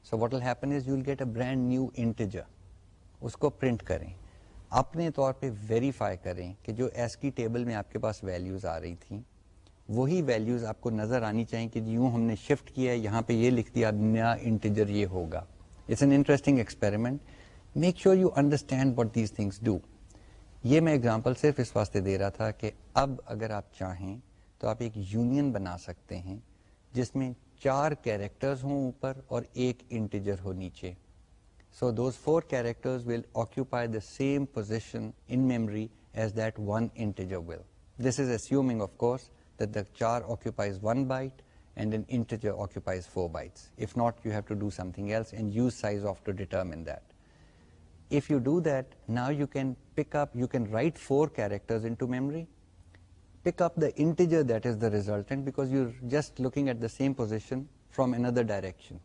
A: So what will happen is you will get a brand new integer. اس کو پرنٹ کریں, اپنے طور پہ ویریفائی کریں کہ جو ایس کی ٹیبل میں آپ کے پاس ویلیوز آ رہی تھیں وہی ویلیوز آپ کو نظر آنی چاہیے کہ یوں ہم نے شفٹ کیا ہے, یہاں پہ یہ لکھ دیا, نیا انٹیجر یہ ہوگا. It's an interesting experiment. Make sure you understand what these things do. یہ میں اگزامپل صرف اس واسطے دے رہا تھا کہ اب اگر آپ چاہیں تو آپ ایک یونین بنا سکتے ہیں جس میں 4 کیریکٹرز ہوں اوپر اور 1 انٹیجر ہو نیچے. So those 4 characters will occupy the same position in memory as that one integer will. This is assuming, of course, that the char occupies 1 byte and an integer occupies 4 bytes. If not, you have to do something else and use sizeof to determine that. If you do that, now you can write 4 characters into memory, pick up the integer that is the resultant, because you're just looking at the same position from another direction.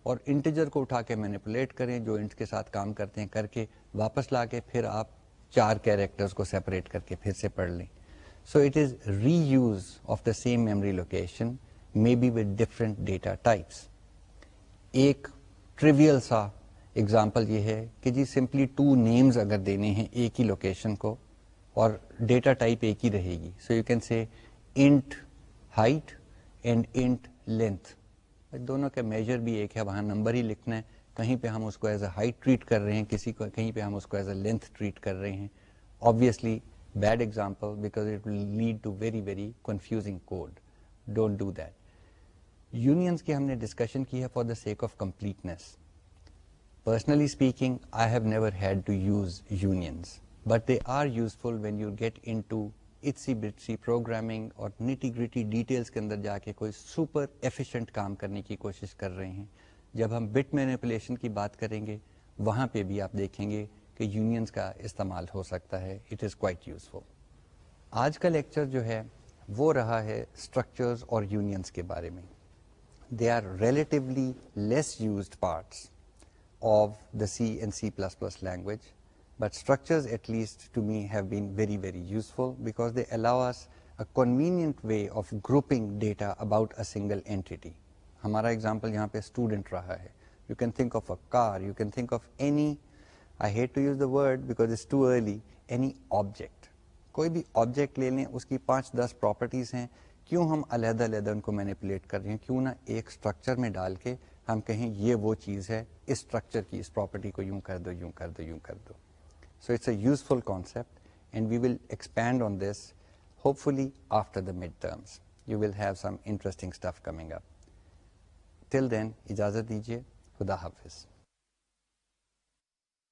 A: اور integer کو اٹھا کے manipulate کریں, جو int کے ساتھ کام کرتے ہیں کر کے واپس لا کے پھر آپ 4 کیریکٹرز کو سیپریٹ کر کے پھر سے پڑھ لیں. So it is reuse of the same memory location, may be with different data types. ایک ٹریویل سا ایگزامپل یہ ہے کہ جی سمپلی 2 نیمز اگر دینے ہیں ایک ہی لوکیشن کو اور ڈیٹا ٹائپ ایک ہی رہے گی, so you can say int height and int length. دونوں کا میجر بھی ایک ہے, وہاں نمبر ہی لکھنا ہے, کہیں پہ ہم اس کو ایز اے ہائٹ ٹریٹ کر رہے ہیں, کہیں پہ ہم اس کو ایز اے لینتھ ٹریٹ کر رہے ہیں. obviously bad example because it will lead to very very confusing code. Don't do that. Unions کی ہم نے ڈسکشن کی ہے for the sake of completeness. Personally speaking, I have never had to use unions, but they are useful when you get into itsy bitsy programming اور nitty gritty details کے اندر جا کے کوئی سپر ایفیشینٹ کام کرنے کی کوشش کر رہے ہیں. جب ہم بٹ مینیپولیشن کی بات کریں گے وہاں پہ بھی آپ دیکھیں گے کہ یونینس کا استعمال ہو سکتا ہے. It is quite useful. آج کا لیکچر جو ہے وہ رہا ہے اسٹرکچرز اور یونینس کے بارے میں. They are relatively less used parts of the C and C++ language. But structures, at least to me, have been very, very useful because they allow us a convenient way of grouping data about a single entity. ہمارا example یہاں پہ student رہا ہے. You can think of a car, you can think of any, I hate to use the word because it's too early, any object. کوئی بھی object لے لیں, اس کی 5-10 properties ہیں, کیوں ہم علیحدہ علیحدہ ان کو manipulate کر رہے ہیں, کیوں نہ ایک structure میں ڈال کے ہم کہیں یہ وہ چیز ہے, اس structure کی اس property کو یوں کر دو, یوں کر دو, یوں کر دو. So it's a useful concept and we will expand on this hopefully after the midterms. You will have some interesting stuff coming up. Till then, ijazat dijiye. Khuda Hafiz.